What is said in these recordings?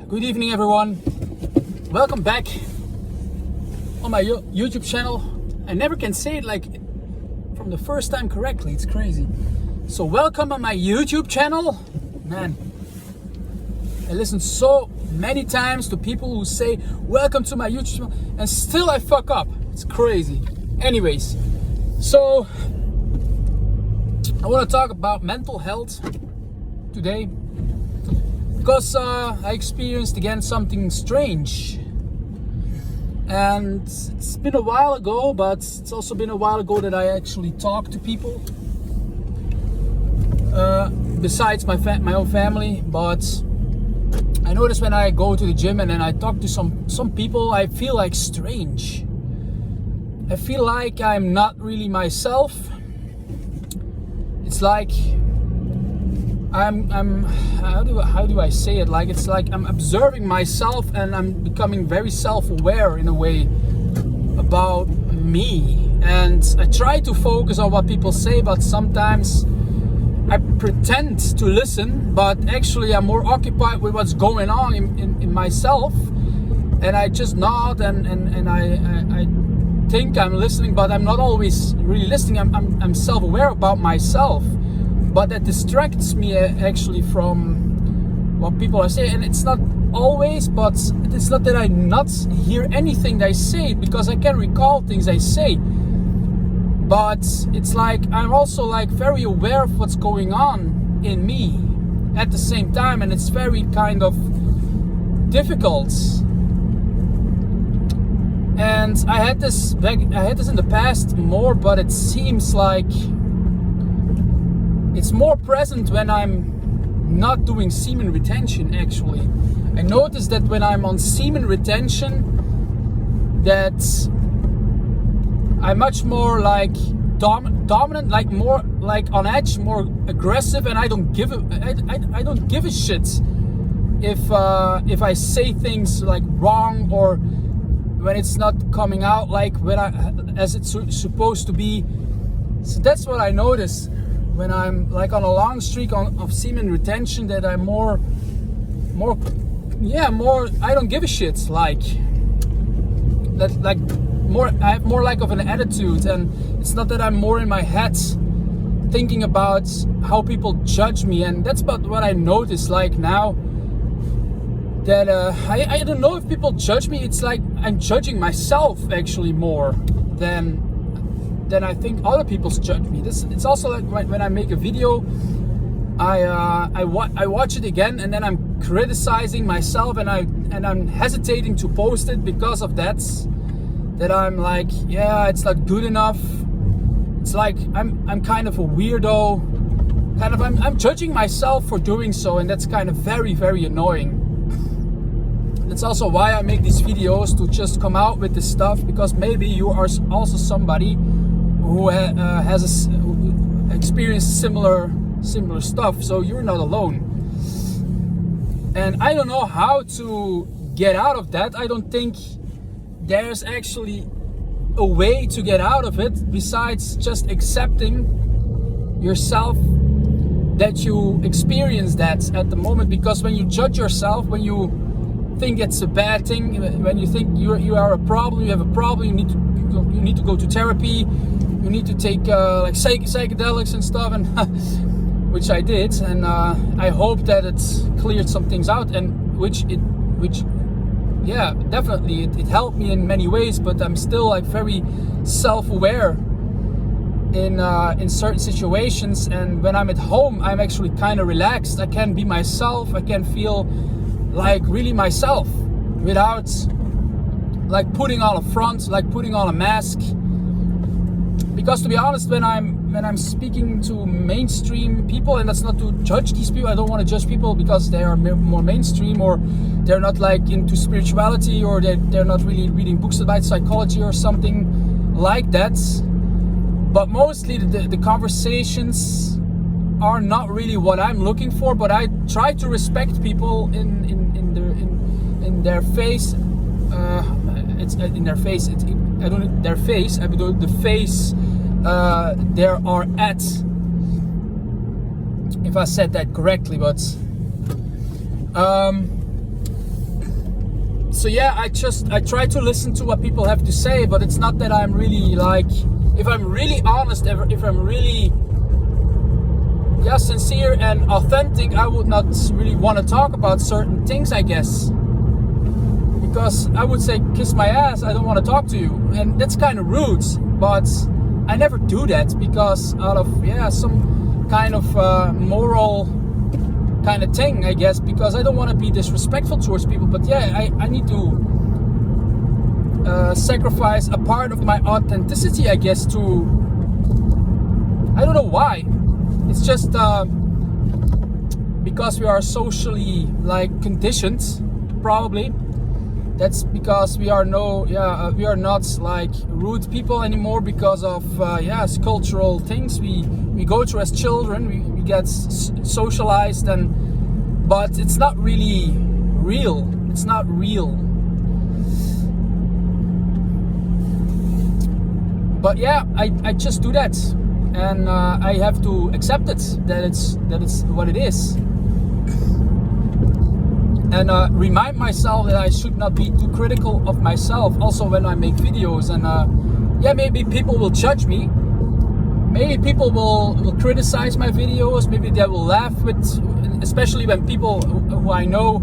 Good evening, everyone. Welcome back on my YouTube channel. I never can say it like from the first time correctly. It's crazy. So welcome on my YouTube channel. Man, I listen so many times to people who say welcome to my YouTube channel and still I fuck up. It's crazy. Anyways, so I want to talk about mental health today. Because I experienced again something strange, and it's been a while ago, but it's also been a while ago that I actually talked to people besides my own family. But I notice when I go to the gym and then I talk to some people, I feel like strange. I feel like I'm not really myself. It's like I'm how do I say it? Like it's like I'm observing myself and I'm becoming very self-aware in a way about me. And I try to focus on what people say, but sometimes I pretend to listen, but actually I'm more occupied with what's going on in myself. And I just nod and I think I'm listening, but I'm not always really listening. I'm self-aware about myself. But that distracts me actually from what people are saying. And it's not always, but it's not that I not hear anything they say, because I can recall things they say. But it's like I'm also like very aware of what's going on in me at the same time, and it's very kind of difficult. And I had this in the past more, but it seems like it's more present when I'm not doing semen retention. Actually, I noticed that when I'm on semen retention, that I'm much more like dominant, like more like on edge, more aggressive, and I don't give a shit if I say things like wrong or when it's not coming out like as it's supposed to be. So that's what I noticed when I'm like on a long streak of semen retention, that I'm more I don't give a shit, like that, like more I have more like of an attitude. And it's not that I'm more in my head thinking about how people judge me. And that's about what I notice like now, that I don't know if people judge me. It's like I'm judging myself actually more than I think other people judge me. It's also like when I make a video, I watch it again and then I'm criticizing myself, and I'm hesitating to post it because of that I'm like, yeah, it's not good enough. It's like I'm kind of a weirdo, kind of I'm judging myself for doing so, and that's kind of very, very annoying. That's also why I make these videos, to just come out with this stuff, because maybe you are also somebody who has experienced similar stuff, so you're not alone. And I don't know how to get out of that. I don't think there's actually a way to get out of it besides just accepting yourself that you experience that at the moment. Because when you judge yourself, when you think it's a bad thing, when you think you are a problem, you have a problem, you need to go to therapy, you need to take like psychedelics and stuff, and which I did, and I hope that it's cleared some things out, and which yeah, definitely it helped me in many ways. But I'm still like very self-aware in certain situations, and when I'm at home, I'm actually kind of relaxed. I can be myself. I can feel like really myself without like putting on a front, like putting on a mask. Because to be honest, when I'm speaking to mainstream people, and that's not to judge these people, I don't want to judge people because they are more mainstream, or they're not like into spirituality, or they're not really reading books about psychology or something like that. But mostly the conversations are not really what I'm looking for. But I try to respect people in their face. It's in their face. I don't their face. I mean the face there are at. If I said that correctly, but So yeah, I try to listen to what people have to say, but it's not that I'm really like, if I'm really honest, if I'm really sincere and authentic, I would not really want to talk about certain things, I guess. Because I would say, kiss my ass, I don't want to talk to you. And that's kind of rude, but I never do that because out of, some kind of moral kind of thing, I guess, because I don't want to be disrespectful towards people. But yeah, I need to sacrifice a part of my authenticity, I guess, to, I don't know why. It's just because we are socially like conditioned, probably. That's because we are we are not like rude people anymore because of cultural things we go through as children. We get socialized, but it's not really real. It's not real. But yeah, I just do that, and I have to accept it that it's what it is. And remind myself that I should not be too critical of myself also when I make videos. And maybe people will judge me, maybe people will criticize my videos, maybe they will laugh with, especially when people who I know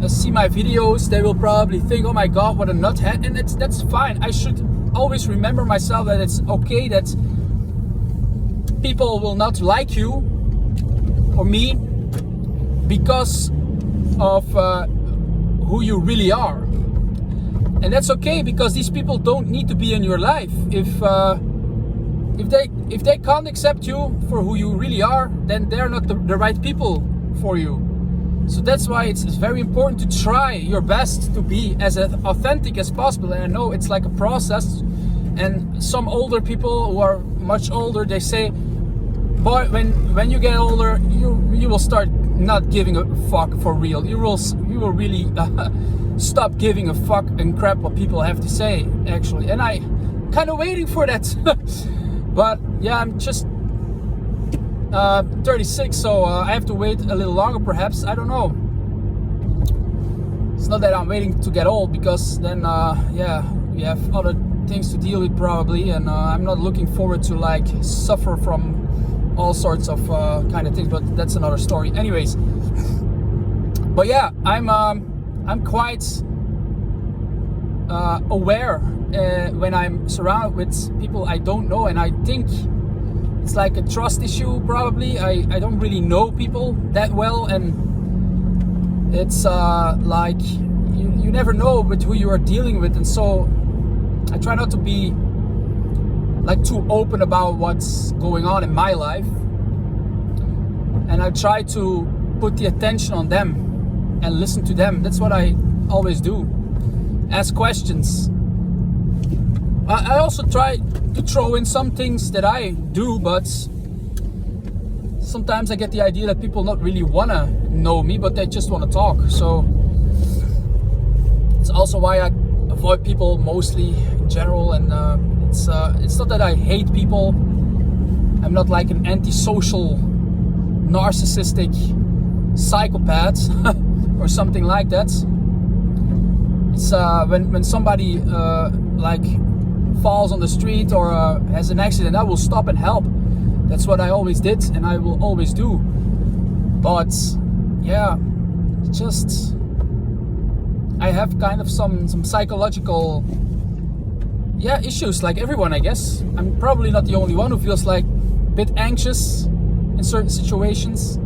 see my videos, they will probably think, oh my god, what a nuthead. And that's fine. I should always remember myself that it's okay that people will not like you or me because of who you really are. And that's okay, because these people don't need to be in your life. If they can't accept you for who you really are, then they're not the right people for you. So that's why it's very important to try your best to be as authentic as possible. And I know it's like a process, and some older people who are much older, they say, boy, when you get older, you will start not giving a fuck for real. You will really stop giving a fuck and crap what people have to say, actually. And I kind of waiting for that. But yeah, I'm just 36, so I have to wait a little longer perhaps. I don't know. It's not that I'm waiting to get old, because then we have other things to deal with probably, and I'm not looking forward to like suffer from all sorts of kind of things, but that's another story. Anyways, but yeah, I'm quite aware when I'm surrounded with people I don't know, and I think it's like a trust issue probably. I don't really know people that well, and it's like you never know with who you are dealing with, and so I try not to be like too open about what's going on in my life, and I try to put the attention on them and listen to them. That's what I always do. Ask questions. I also try to throw in some things that I do, but sometimes I get the idea that people not really wanna know me, but they just want to talk. So it's also why I avoid people mostly in general, and it's not that I hate people. I'm not like an antisocial, narcissistic psychopath or something like that. It's when somebody like falls on the street or has an accident, I will stop and help. That's what I always did, and I will always do. But yeah, just I have kind of some psychological issues, like everyone, I guess. I'm probably not the only one who feels like a bit anxious in certain situations,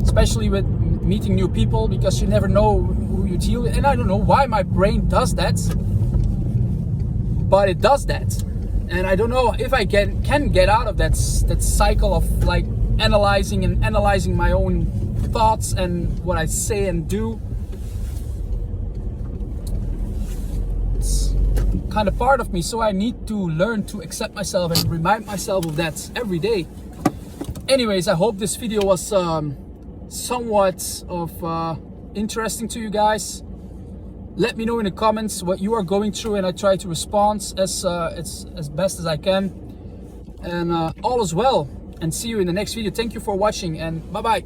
especially with meeting new people, because you never know who you deal with. And I don't know why my brain does that, but it does that. And I don't know if I can get out of that cycle of like analyzing my own thoughts and what I say and do. It's kind of part of me, so I need to learn to accept myself and remind myself of that every day. Anyways, I hope this video was somewhat of interesting to you guys. Let me know in the comments what you are going through, and I try to respond as best as I can. And all is well, and see you in the next video. Thank you for watching, and bye bye.